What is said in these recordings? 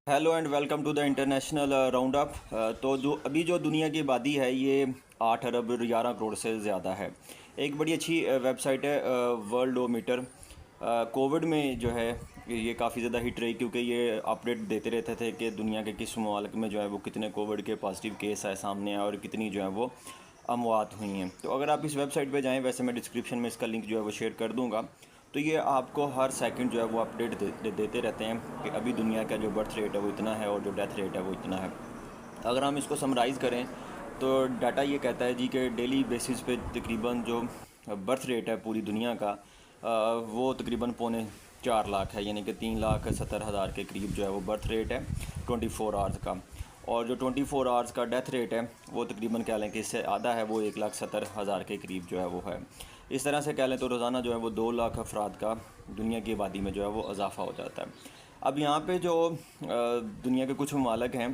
Hello and welcome to the international round up. तो जो दुनिया की आबादी है ये 8 अरब 11 करोड़ से ज़्यादा है। एक बड़ी अच्छी वेबसाइट है वर्ल्डोमीटर। कोविड में जो है ये काफ़ी ज़्यादा हिट रही, क्योंकि ये अपडेट देते रहते थे कि दुनिया के किस ममालिक में जो है वो कितने कोविड के पॉजिटिव केस आए सामने और कितनी जो है वो अमवात हुई हैं। तो अगर आप इस वेबसाइट पे जाएं, वैसे मैं डिस्क्रिप्शन में इसका लिंक जो है वो शेयर कर दूंगा। तो ये आपको हर सेकंड जो है वो अपडेट देते रहते हैं कि अभी दुनिया का जो बर्थ रेट है वो इतना है और जो डेथ रेट है वो इतना है। अगर हम इसको समराइज़ करें तो डाटा ये कहता है जी कि डेली बेसिस पे तकरीबन जो बर्थ रेट है पूरी दुनिया का वो तकरीबन 4.25 लाख है, यानी कि 3,70,000 के करीब जो है वो बर्थ रेट है 24 आवर्स का। और जो 24 आवर्स का डेथ रेट है वो तकरीबन कह लें कि इससे आधा है, वो 1,70,000 के करीब जो है वो है। इस तरह से कह लें तो रोज़ाना जो है वो 2 लाख अफराद का दुनिया की आबादी में जो है वो इजाफ़ा हो जाता है। अब यहाँ पे जो दुनिया के कुछ ममालिक हैं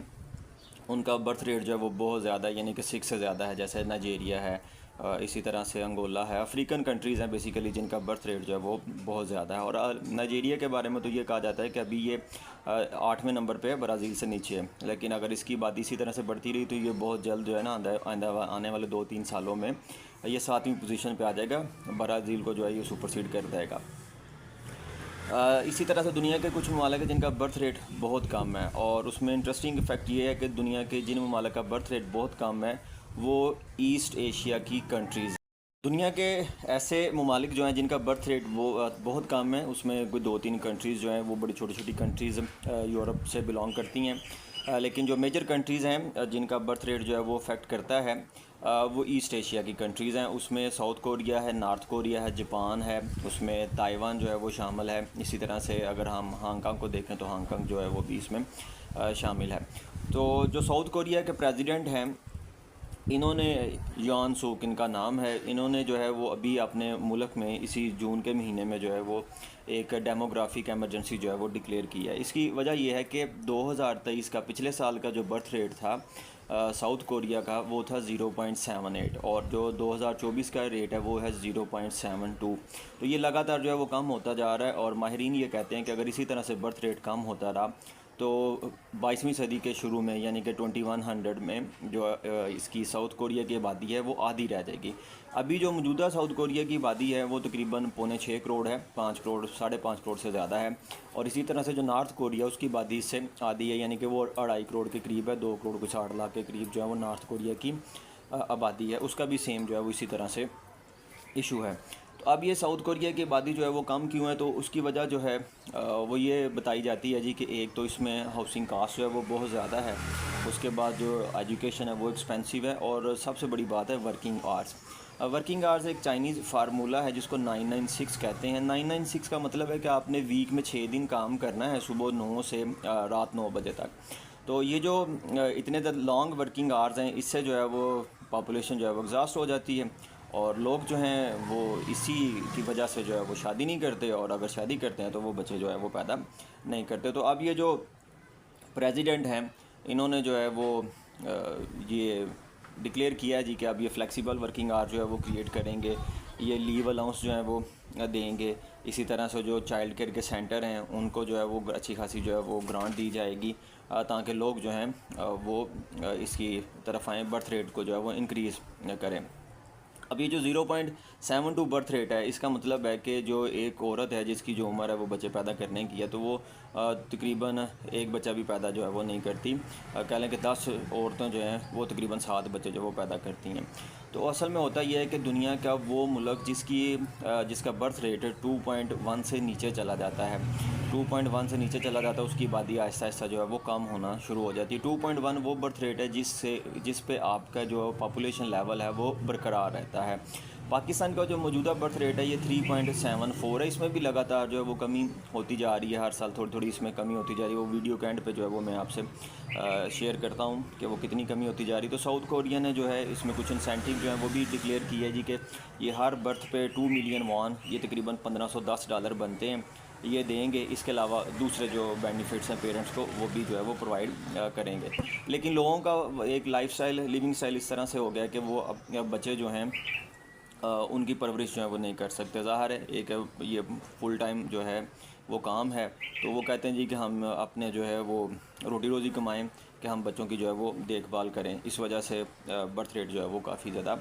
उनका बर्थ रेट जो है वो बहुत ज़्यादा है, यानी कि 6 से ज़्यादा है, जैसे नाइजीरिया है, इसी तरह से अंगोला है। अफ्रीकन कंट्रीज़ हैं बेसिकली जिनका बर्थ रेट जो है वो बहुत ज़्यादा है। और नाइजीरिया के बारे में तो ये कहा जाता है कि अभी ये 8वें नंबर पे है, ब्राज़ील से नीचे है। लेकिन अगर इसकी आबादी इसी तरह से बढ़ती रही तो ये बहुत जल्द जो है ना आने वाले 2-3 सालों में ये 7वीं पोजीशन पे आ जाएगा, ब्राज़ील को जो है ये सुपरसीड कर देगा। इसी तरह से दुनिया के कुछ ममालिक हैं जिनका बर्थ रेट बहुत कम है, और उसमें इंटरेस्टिंग फैक्ट ये है कि दुनिया के जिन ममालिक का बर्थ रेट बहुत कम है वो यूस्ट एशिया की कंट्रीज़। दुनिया के ऐसे ममालिक जो हैं जिनका बर्थ रेट वो बहुत कम है, उसमें कोई 2-3 कंट्रीज़ जो हैं वो बड़ी छोटी छोटी कंट्रीज़ यूरोप से बिलोंग करती हैं। लेकिन जो मेजर कंट्रीज़ हैं जिनका बर्थ रेट जो है वो अफेक्ट करता है वो ईस्ट एशिया की कंट्रीज़ हैं। उसमें साउथ कोरिया है, नॉर्थ कोरिया है, जापान है, उसमें ताइवान जो है वो शामिल है। इसी तरह से अगर हम हांगकांग को देखें तो हांगकांग जो है वो भी इसमें शामिल है। तो जो साउथ कोरिया के प्रेसिडेंट हैं इन्होंने, यान सूक इनका नाम है, इन्होंने जो है वो अभी अपने मुल्क में इसी जून के महीने में जो है वो एक डेमोग्राफिक एमरजेंसी जो है वो डिक्लेयर की है। इसकी वजह यह है कि 2023 का पिछले साल का जो बर्थ रेट था साउथ कोरिया का वो था 0.78, और जो 2024 का रेट है वो है 0.72। तो ये लगातार जो है वो कम होता जा रहा है, और माहिरीन ये कहते हैं कि अगर इसी तरह से बर्थ रेट कम होता रहा तो 22वीं सदी के शुरू में, यानी कि 2100 में जो इसकी साउथ कोरिया की आबादी है वो आधी रह जाएगी। अभी जो मौजूदा साउथ कोरिया की आबादी है वो तकरीबन 5.25 करोड़ है, 5 करोड़ 5.5 करोड़ से ज़्यादा है। और इसी तरह से जो नॉर्थ कोरिया उसकी आबादी इससे आधी है, यानी कि वो 2.5 करोड़ के करीब है, 2 करोड़ कुछ 8 लाख के करीब जो है वो नॉर्थ कोरिया की आबादी है। उसका भी सेम जो है वो इसी तरह से इशू है। तो अब ये साउथ कोरिया की आबादी जो है वो कम क्यों है, तो उसकी वजह जो है वो ये बताई जाती है जी कि एक तो इसमें हाउसिंग कास्ट जो है वो बहुत ज़्यादा है, उसके बाद जो एजुकेशन है वो एक्सपेंसिव है, और सबसे बड़ी बात है वर्किंग आवर्स। वर्किंग आवर्स एक चाइनीज़ फार्मूला है जिसको 996 कहते हैं। 996 का मतलब है कि आपने वीक में 6 दिन काम करना है, सुबह 9 से रात 9 बजे तक। तो ये जो इतने लॉन्ग वर्किंग आवर्स हैं इससे जो है वो पॉपुलेशन जो है वो एग्जॉस्ट हो जाती है, और लोग जो हैं वो इसी की वजह से जो है वो शादी नहीं करते, और अगर शादी करते हैं तो वो बच्चे जो है वो पैदा नहीं करते। तो अब ये जो प्रेसिडेंट हैं इन्होंने जो है वो ये डिक्लेयर किया है जी कि अब ये फ्लेक्सिबल वर्किंग आवर जो है वो क्रिएट करेंगे, ये लीव अलाउंस जो है वो देंगे। इसी तरह से जो चाइल्ड केयर के सेंटर हैं उनको जो है वो अच्छी खासी जो है वो ग्रांट दी जाएगी, ताकि लोग जो हैं वो इसकी तरफ आएँ, बर्थ रेट को जो है वो इंक्रीज़ करें। अब ये जो 0.72 बर्थ रेट है इसका मतलब है कि जो एक औरत है जिसकी जो उम्र है वो बच्चे पैदा करने की है, तो वो तकरीबन एक बच्चा भी पैदा जो है वो नहीं करती। कह लें कि 10 औरतें जो हैं वो तकरीबन 7 बच्चे जो वो पैदा करती हैं। तो असल में होता यह है कि दुनिया का वो मुल्क जिसका बर्थ रेट 2.1 से नीचे चला जाता है, 2.1 से नीचे चला जाता है, उसकी आबादी आहिस्ता आहिस्ता जो है वो कम होना शुरू हो जाती है। 2.1 वो बर्थ रेट है जिस पे आपका जो पॉपुलेशन लेवल है वो बरकरार रहता है। पाकिस्तान का जो मौजूदा बर्थ रेट है ये 3.74 है, इसमें भी लगातार जो है वो कमी होती जा रही है, हर साल थोड़ी थोड़ी इसमें कमी होती जा रही है। वो वीडियो के एंड पे जो है वो मैं आपसे शेयर करता हूँ कि वो कितनी कमी होती जा रही है। तो साउथ कोरिया ने जो है इसमें कुछ इंसेंटिव जो है वो भी डिक्लेयर किया है जी कि ये हर बर्थ पे 2 मिलियन वॉन, ये तकरीबन $1510 बनते हैं, ये देंगे। इसके अलावा दूसरे जो बेनिफिट्स हैं पेरेंट्स को वो भी जो है वो प्रोवाइड करेंगे। लेकिन लोगों का एक लाइफस्टाइल, लिविंग स्टाइल इस तरह से हो गया कि वो अब बच्चे जो हैं उनकी परवरिश जो है वो नहीं कर सकते। ज़ाहिर है एक ये फुल टाइम जो है वो काम है। तो वो कहते हैं जी कि हम अपने जो है वो रोटी रोज़ी कमाएं, कि हम बच्चों की जो है वो देखभाल करें। इस वजह से बर्थ रेट जो है वो काफ़ी ज़्यादा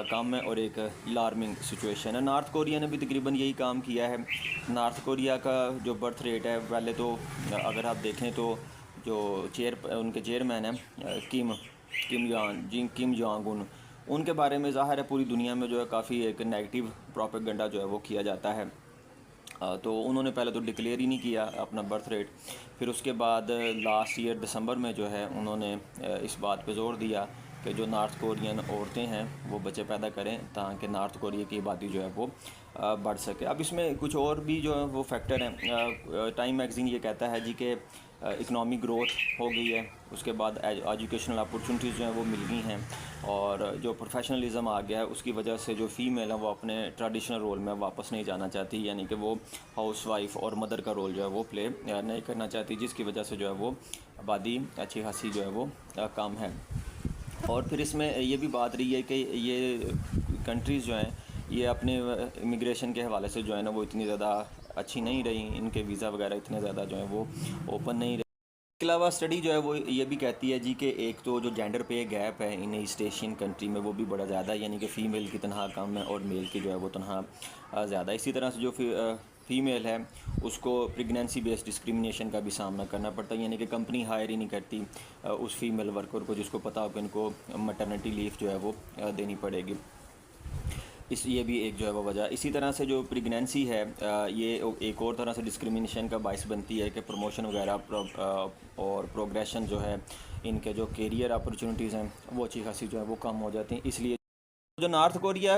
कम है और एक अलार्मिंग सिचुएशन है। नॉर्थ कोरिया ने भी तकरीबन यही काम किया है। नॉर्थ कोरिया का जो बर्थ रेट है, पहले तो अगर आप देखें तो जो उनके चेयरमैन हैं किम जोंग उन, उनके बारे में ज़ाहिर है पूरी दुनिया में जो है काफ़ी एक नेगेटिव प्रोपेगेंडा जो है वो किया जाता है। तो उन्होंने पहले तो डिक्लेयर ही नहीं किया अपना बर्थ रेट। फिर उसके बाद लास्ट ईयर दिसंबर में जो है उन्होंने इस बात पे ज़ोर दिया कि जो नॉर्थ कोरियन औरतें हैं वो बच्चे पैदा करें ताकि नॉर्थ कोरिया की आबादी जो है वो बढ़ सके। अब इसमें कुछ और भी जो है वो फैक्टर हैं। टाइम मैगज़ीन ये कहता है जी कि इकनॉमिक ग्रोथ हो गई है, उसके बाद एजुकेशनल अपॉर्चुनिटीज़ जो हैं वो मिल गई हैं, और जो प्रोफेशनलिज्म आ गया है उसकी वजह से जो फ़ीमेल है वो अपने ट्रेडिशनल रोल में वापस नहीं जाना चाहती, यानी कि वो हाउस वाइफ और मदर का रोल जो है वो प्ले नहीं करना चाहती, जिसकी वजह से जो है वो आबादी अच्छी खासी जो है वो कम है। और फिर इसमें ये भी बात रही है कि ये कंट्रीज़ जो हैं ये अपने इमिग्रेशन के हवाले से जो है ना वो इतनी ज़्यादा अच्छी नहीं रही, इनके वीज़ा वगैरह इतने ज़्यादा जो है वो ओपन नहीं रहे। इसके अलावा स्टडी जो है वो ये भी कहती है जी कि एक तो जो जेंडर पे गैप है इन ईस्ट एशियन कंट्री में वो भी बड़ा ज़्यादा है, यानी कि फ़ीमेल की तनख्वाह कम है और मेल की जो है वो तनख्वाह ज़्यादा। इसी तरह से जो फ़ीमेल है उसको प्रेगनेंसी बेस्ड डिस्क्रिमिनेशन का भी सामना करना पड़ता है, यानी कि कंपनी हायर ही नहीं करती उस फीमेल वर्कर को जिसको पता हो कि इनको मटर्निटी लीव जो है वो देनी पड़ेगी। ये भी एक जो है वो वजह। इसी तरह से जो प्रेगनेंसी है ये एक और तरह से डिस्क्रिमिनेशन का बायस बनती है कि प्रमोशन वगैरह और प्रोग्रेशन जो है इनके जो करियर अपॉर्चुनिटीज़ हैं वो अच्छी खासी जो है वो कम हो जाती हैं। इसलिए जो नॉर्थ कोरिया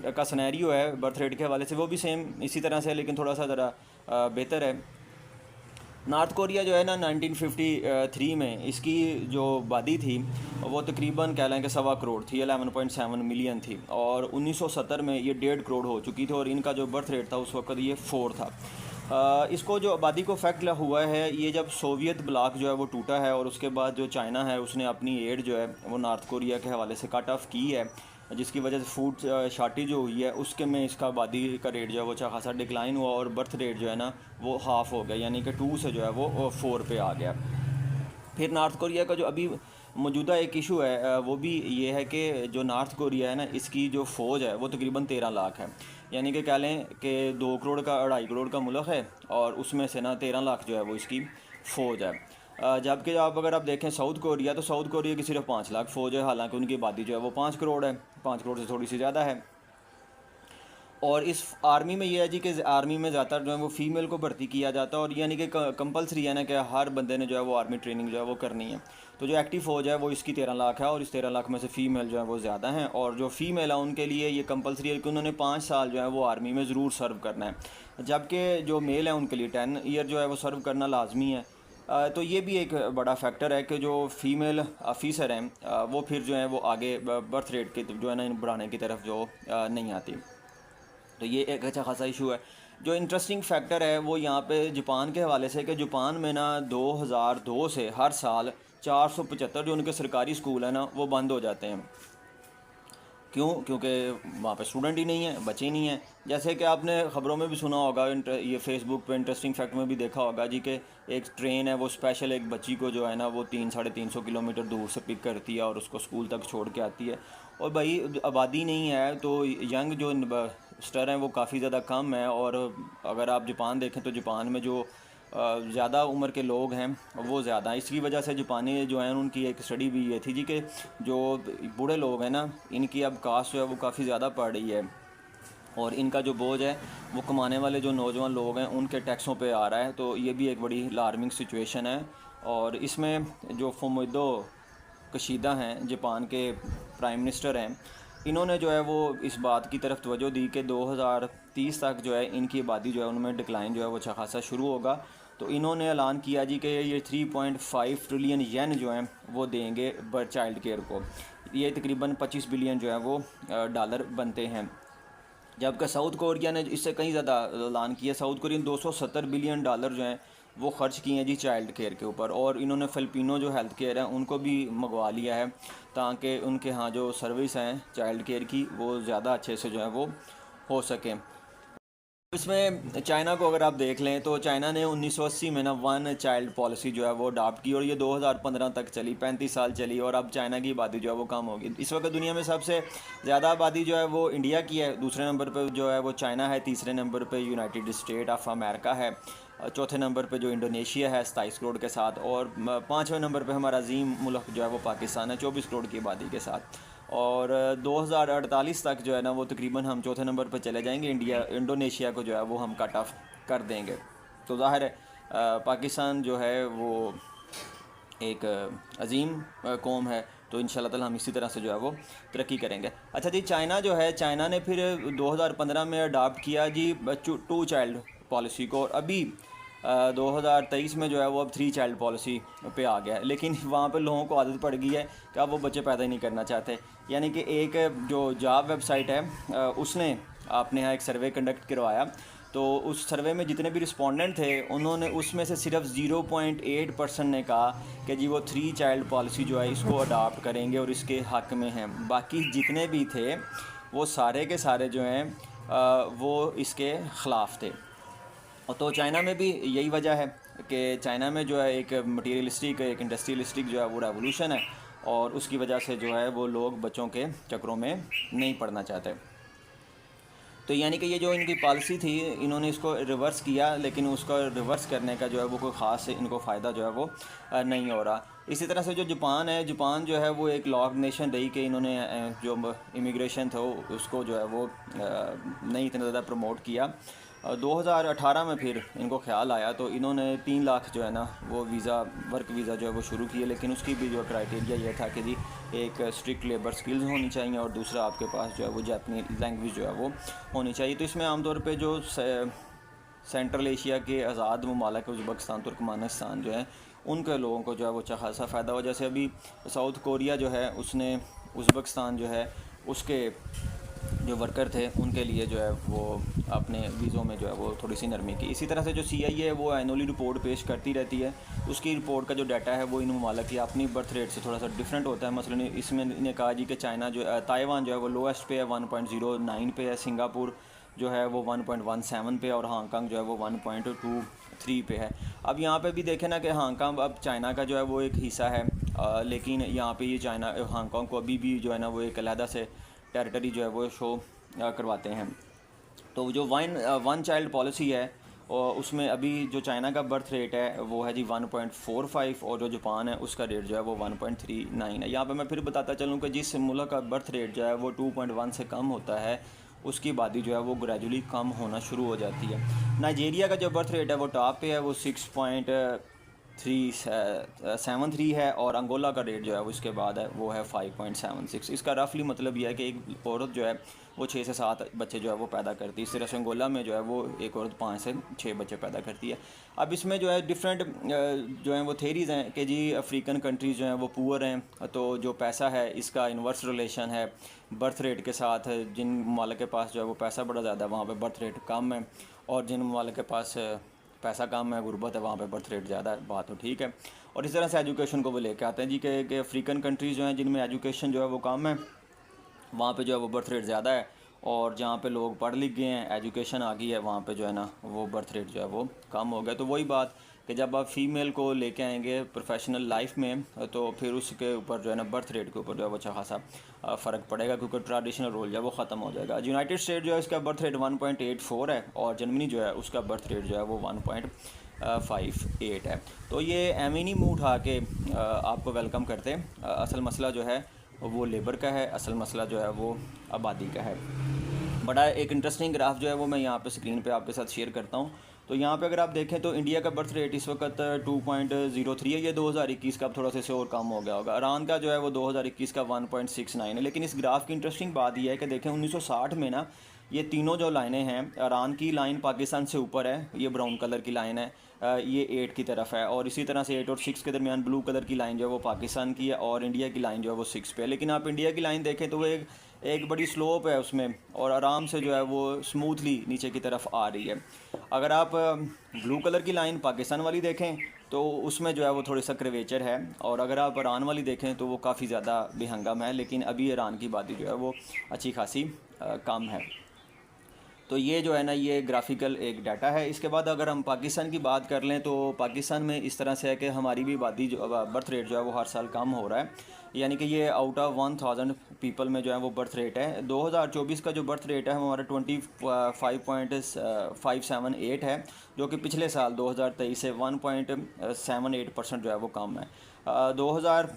का सिनेरियो है बर्थ रेट के हवाले से वो भी सेम इसी तरह से है, लेकिन थोड़ा सा ज़रा बेहतर है। नॉर्थ कोरिया जो है ना 1953 में इसकी जो आबादी थी वो तकरीबन कह लें कि 1.25 करोड़ थी, 11.7 मिलियन थी, और 1970 में ये 1.5 करोड़ हो चुकी थी, और इनका जो बर्थ रेट था उस वक्त ये 4 था। इसको जो आबादी को इफेक्ट हुआ है ये जब सोवियत ब्लॉक जो है वो टूटा है, और उसके बाद जो चाइना है उसने अपनी एड जो है वो नॉर्थ कोरिया के हवाले से कट ऑफ की है, जिसकी वजह से फूड शार्टेज जो हुई है उसके में इसका आबादी का रेट जो है वो अच्छा खासा डिक्लाइन हुआ, और बर्थ रेट जो है ना वो हाफ़ हो गया, यानी कि 2 से जो है वो 4 पे आ गया। फिर नॉर्थ कोरिया का जो अभी मौजूदा एक इशू है वो भी ये है कि जो नॉर्थ कोरिया है ना इसकी जो फ़ौज है वो तकरीबन 13 लाख है, यानी कि कह लें कि 2 करोड़ का 2.5 करोड़ का मुल्क है, और उसमें से ना 13 लाख जो है वो इसकी फ़ौज है। जबकि आप अगर आप देखें साउथ कोरिया, तो साउथ कोरिया की सिर्फ 5 लाख फ़ौज है, हालांकि उनकी आबादी जो है वो 5 करोड़ है, 5 करोड़ से थोड़ी सी ज़्यादा है। और इस आर्मी में ये है जी कि आर्मी में ज़्यादातर जो है वो फ़ीमेल को भर्ती किया जाता है, और यानी कि कंपलसरी है ना कि हर बंदे ने जो है वो आर्मी ट्रेनिंग जो है वो करनी है। तो जो एक्टिव फ़ौज है वो इसकी 13 लाख है, और इस 13 लाख में से फ़ीमेल जो है वो ज़्यादा हैं, और जो फ़ीमेल है उनके लिए ये कंपलसरी है कि उन्होंने 5 साल जो है वो आर्मी में ज़रूर सर्व करना है, जबकि जो मेल है उनके लिए 10 ईयर जो है वो सर्व करना लाजमी है। तो ये भी एक बड़ा फैक्टर है कि जो फीमेल ऑफिसर हैं वो फिर जो है वो आगे बर्थ रेट के जो है ना बढ़ाने की तरफ जो नहीं आती। तो ये एक अच्छा खासा इशू है। जो इंटरेस्टिंग फैक्टर है वो यहाँ पे जापान के हवाले से कि जापान में ना 2002 से हर साल 475 जो उनके सरकारी स्कूल हैं ना वो बंद हो जाते हैं। क्यों? क्योंकि वहाँ पे स्टूडेंट ही नहीं है, बच्चे ही नहीं हैं। जैसे कि आपने ख़बरों में भी सुना होगा, ये फेसबुक पे इंटरेस्टिंग फैक्ट में भी देखा होगा जी कि एक ट्रेन है वो स्पेशल एक बच्ची को जो है ना वो 300-350 किलोमीटर दूर से पिक करती है और उसको स्कूल तक छोड़ के आती है। और भाई आबादी नहीं है तो यंग जो स्टर हैं वो काफ़ी ज़्यादा कम है, और अगर आप जापान देखें तो जापान में जो ज़्यादा उम्र के लोग हैं वो ज़्यादा हैं। इसकी वजह से जापानी जो हैं उनकी एक स्टडी भी ये थी जी कि जो बूढ़े लोग हैं ना इनकी अब कास्ट जो है वो काफ़ी ज़्यादा बढ़ रही है, और इनका जो बोझ है वो कमाने वाले जो नौजवान लोग हैं उनके टैक्सों पे आ रहा है। तो ये भी एक बड़ी अलार्मिंग सिचुएशन है। और इसमें जो फुमियो किशिदा हैं जापान के प्राइम मिनिस्टर हैं, इन्होंने जो है वो इस बात की तरफ तवज्जो दी कि 2030 तक जो है इनकी आबादी जो है उनमें डिक्लाइन जो है वो अच्छा खासा शुरू होगा। तो इन्होंने ऐलान किया जी कि ये 3.5 ट्रिलियन येन जो हैं वो देंगे चाइल्ड केयर को। ये तकरीबन 25 बिलियन जो है वो डॉलर बनते हैं। जबकि साउथ कोरिया ने इससे कहीं ज़्यादा ऐलान किया। साउथ कोरिया ने 270 बिलियन डॉलर जो हैं वो ख़र्च किए हैं जी चाइल्ड केयर के ऊपर, और इन्होंने फ़िलिपिनो जो हेल्थ केयर है उनको भी मंगवा लिया है ताकि उनके यहाँ जो सर्विस हैं चाइल्ड केयर की वो ज़्यादा अच्छे से जो है वो हो सकें। इसमें चाइना को अगर आप देख लें तो चाइना ने 1980 में ना वन चाइल्ड पॉलिसी जो है वो अडॉप्ट की और ये 2015 तक चली, 35 साल चली और अब चाइना की आबादी जो है वो कम होगी। इस वक्त दुनिया में सबसे ज़्यादा आबादी जो है वो इंडिया की है, दूसरे नंबर पर जो है वो चाइना है, तीसरे नंबर पर यूनाइटेड स्टेट ऑफ अमेरिका है, चौथे नंबर पे जो इंडोनेशिया है 27 करोड़ के साथ, और पाँचवें नंबर पे हमारा अजीम मुल्क जो है वो पाकिस्तान है 24 करोड़ की आबादी के साथ। और 2048 तक जो है ना वो तकरीबन हम चौथे नंबर पर चले जाएंगे, इंडोनेशिया को जो है वो हम कट ऑफ कर देंगे। तो ज़ाहिर है पाकिस्तान जो है वो एक अजीम कौम है, तो इंशाल्लाह ताला हम इसी तरह से जो है वो तरक्की करेंगे। अच्छा जी, चाइना जो है, चाइना ने फिर 2015 में अडॉप्ट किया जी टू चाइल्ड पॉलिसी को, और अभी 2023 में जो है वो अब 3 चाइल्ड पॉलिसी पे आ गया है। लेकिन वहाँ पे लोगों को आदत पड़ गई है कि अब वो बच्चे पैदा ही नहीं करना चाहते। यानी कि एक जो जॉब वेबसाइट है उसने अपने यहाँ एक सर्वे कंडक्ट करवाया, तो उस सर्वे में जितने भी रिस्पोंडेंट थे उन्होंने उसमें से सिर्फ 0.8% ने कहा कि जी वो 3 चाइल्ड पॉलिसी जो है इसको अडॉप्ट करेंगे और इसके हक़ में हैं। बाकी जितने भी थे वो सारे के सारे जो हैं वो इसके ख़िलाफ़ थे। और तो चाइना में भी यही वजह है कि चाइना में जो है एक मटीरियलिस्टिक, एक इंडस्ट्रियलिस्टिक जो है वो रेवोल्यूशन है, और उसकी वजह से जो है वो लोग बच्चों के चक्रों में नहीं पड़ना चाहते। तो यानी कि ये जो इनकी पॉलिसी थी इन्होंने इसको रिवर्स किया, लेकिन उसका रिवर्स करने का जो है वो कोई ख़ास इनको फ़ायदा जो है वो नहीं हो रहा। इसी तरह से जो जापान है, जापान जो है वो एक लॉक नेशन रही कि इन्होंने जो इमिग्रेशन था उसको जो है वो नहीं इतना ज़्यादा प्रमोट किया। 2018 में फिर इनको ख्याल आया तो इन्होंने 3 लाख जो है ना वो वीज़ा, वर्क वीज़ा जो है वो शुरू किए, लेकिन उसकी भी जो क्राइटेरिया ये था कि जी एक स्ट्रिक्ट लेबर स्किल्स होनी चाहिए और दूसरा आपके पास जो है वो जापानी लैंग्वेज जो है वो होनी चाहिए। तो इसमें आमतौर पे जो सेंट्रल एशिया के आज़ाद ममालिक उज़्बेकिस्तान, तुर्कमानिस्तान जो है उनके लोगों को जो है वो अच्छा खासा फ़ायदा हो। जैसे अभी साउथ कोरिया जो है उसने उज़्बेकिस्तान जो है उसके जो वर्कर थे उनके लिए जो है वो अपने वीज़ों में जो है वो थोड़ी सी नरमी की। इसी तरह से जो CIA है वो एनुअली रिपोर्ट पेश करती रहती है, उसकी रिपोर्ट का जो डाटा है वो इन ममालिक की अपनी बर्थ रेट से थोड़ा सा डिफरेंट होता है। मसलन इसमें इन्हें कहा जी कि चाइना जो ताइवान जो है वो लोएस्ट पे है, 1.09 पे है, सिंगापुर जो है वो 1.17 पे, और हांगकांग जो है वो 1.23 पे है। अब यहाँ पे भी देखें ना कि हांगकांग अब चाइना का जो है वो एक हिस्सा है, लेकिन यहाँ पे ये चाइना हांगकांग को अभी भी जो है ना वो एक अलहदा से टेरिटरी जो है वो शो करवाते हैं। तो जो वन चाइल्ड पॉलिसी है और उसमें अभी जो चाइना का बर्थ रेट है वो है जी 1.45, और जो जापान है उसका रेट जो है वो 1.39 है। यहाँ पे मैं फिर बताता चलूँ कि जिस मुल्क का बर्थ रेट जो है वो 2.1 से कम होता है उसकी आबादी जो है वो ग्रेजुअली कम होना शुरू हो जाती है। नाइजीरिया का जो बर्थ रेट है वो टॉप पे है, वो 6.373 है, और अंगोला का रेट जो है वो इसके बाद है वो है 5.76। इसका रफली मतलब यह है कि एक औरत जो है वो 6 से 7 बच्चे जो है वो पैदा करती है। इस तरह से अंगोला में जो है वो एक औरत 5 से 6 बच्चे पैदा करती है। अब इसमें जो है डिफरेंट जो हैं वो थेरीज़ हैं कि जी अफ्रीकन कंट्रीज़ जो हैं वो पुअर हैं, तो जो पैसा है इसका इन्वर्स रिलेशन है बर्थ रेट के साथ। जिन ममालिक के पास जो है वो पैसा बड़ा ज़्यादा है वहाँ पे बर्थ रेट कम है, और जिन ममालिक के पास पैसा कम है, गुर्बत है, वहाँ पे बर्थ रेट ज़्यादा है। बात तो ठीक है। और इस तरह से एजुकेशन को वो लेके आते हैं जी कि अफ्रीकन कंट्रीज़ जो हैं जिनमें एजुकेशन जो है वो कम है वहाँ पे जो है वो बर्थ रेट ज़्यादा है, और जहाँ पे लोग पढ़ लिख गए हैं, एजुकेशन आ गई है, वहाँ पे जो है ना वो बर्थ रेट जो है वो कम हो गया। तो वही बात कि जब आप फ़ीमेल को लेके आएंगे प्रोफेशनल लाइफ में तो फिर उसके ऊपर जो है ना बर्थ रेट के ऊपर जो है वो अच्छा खासा फ़र्क पड़ेगा, क्योंकि ट्रेडिशनल रोल जो है वो ख़त्म हो जाएगा। यूनाइटेड स्टेट जो है इसका बर्थ रेट 1.84 है, और जर्मनी जो है उसका बर्थ रेट जो है वो 1.58 है। तो ये एम नहीं मुँह उठा के आपको वेलकम करते हैं। असल मसला जो है वो लेबर का है, असल मसला जो है वो आबादी का है। बड़ा एक इंटरेस्टिंग ग्राफ जो है वो मैं यहाँ पे स्क्रीन पे आपके साथ शेयर करता हूँ। तो यहाँ पे अगर आप देखें तो इंडिया का बर्थ रेट इस वक्त 2.03 है, ये 2021 का अब थोड़ा सा इससे और कम हो गया होगा। ईरान का जो है वो 2021 का 1.69 है। लेकिन इस ग्राफ की इंटरेस्टिंग बात यह है कि देखें 1960 में ना ये तीनों जो लाइनें हैं, ईरान की लाइन पाकिस्तान से ऊपर है, ये ब्राउन कलर की लाइन है, ये 8 की तरफ है, और इसी तरह से 8 और 6 के दरमियान ब्लू कलर की लाइन जो है वो पाकिस्तान की है, और इंडिया की लाइन जो है वो 6 पे है। लेकिन आप इंडिया की लाइन देखें तो वो एक बड़ी स्लोप है उसमें, और आराम से जो है वो स्मूथली नीचे की तरफ आ रही है। अगर आप ब्लू कलर की लाइन पाकिस्तान वाली देखें तो उसमें जो है वो थोड़ी सा कर्वेचर है, और अगर आप ईरान वाली देखें तो वो काफ़ी ज़्यादा बेहंगम है। लेकिन अभी ईरान की आबादी जो है वो अच्छी खासी कम है। तो ये जो है ना, ये ग्राफिकल एक डाटा है। इसके बाद अगर हम पाकिस्तान की बात कर लें तो पाकिस्तान में इस तरह से है कि हमारी भी आबादी जो बर्थ रेट जो है वो हर साल कम हो रहा है, यानी कि ये आउट ऑफ 1000 पीपल में जो है वो बर्थ रेट है। 2024 का जो बर्थ रेट है हमारा 25.578 है, जो कि पिछले साल 2023 से 1.78% जो है वो कम है। 2000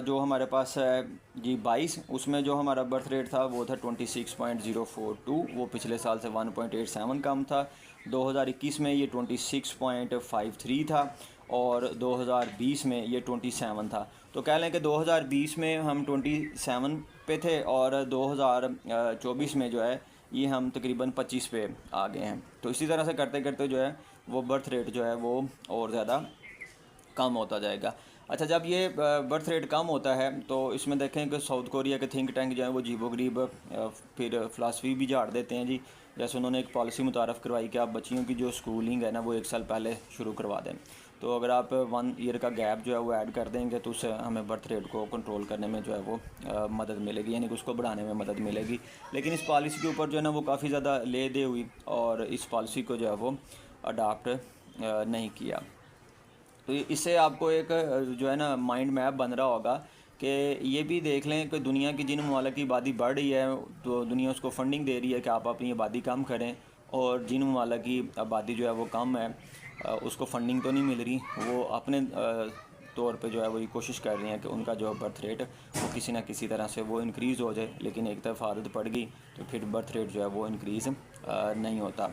जो हमारे पास है जी 22, उसमें जो हमारा बर्थ रेट था वो था 26.042, वो पिछले साल से 1.87 कम था। 2021 में ये 26.53 था और 2020 में ये 27 था। तो कह लें कि 2020 में हम 27 पे थे और 2024 में जो है ये हम तकरीबन 25 पे आ गए हैं। तो इसी तरह से करते करते जो है वो बर्थ रेट जो है वो और ज़्यादा कम होता जाएगा। अच्छा, जब ये बर्थ रेट कम होता है तो इसमें देखें कि साउथ कोरिया के थिंक टैंक जो है वो अजीबोगरीब फिर फ़िलासफ़ी भी झाड़ देते हैं जी। जैसे उन्होंने एक पॉलिसी मुतारफ़ करवाई कि आप बच्चियों की जो स्कूलिंग है ना वो 1 साल पहले शुरू करवा दें। तो अगर आप 1 ईयर का गैप जो है वो ऐड कर देंगे तो उससे हमें बर्थ रेट को कंट्रोल करने में जो है वो मदद मिलेगी, यानी कि उसको बढ़ाने में मदद मिलेगी। लेकिन इस पॉलिसी के ऊपर जो है ना वो काफ़ी ज़्यादा ले दे हुई और इस पॉलिसी को जो है वो अडाप्ट नहीं किया। तो इससे आपको एक जो है ना माइंड मैप बन रहा होगा कि ये भी देख लें कि दुनिया की जिन ममालिक की आबादी बढ़ रही है तो दुनिया उसको फंडिंग दे रही है कि आप अपनी आबादी कम करें, और जिन ममालिक की आबादी जो है वो कम है उसको फंडिंग तो नहीं मिल रही, वो अपने तौर पे जो है वो ये कोशिश कर रही हैं कि उनका जो बर्थ रेट वो किसी ना किसी तरह से वो इंक्रीज़ हो जाए। लेकिन एक तरफ आदत पड़ गई तो फिर बर्थ रेट जो है वो इंक्रीज़ नहीं होता।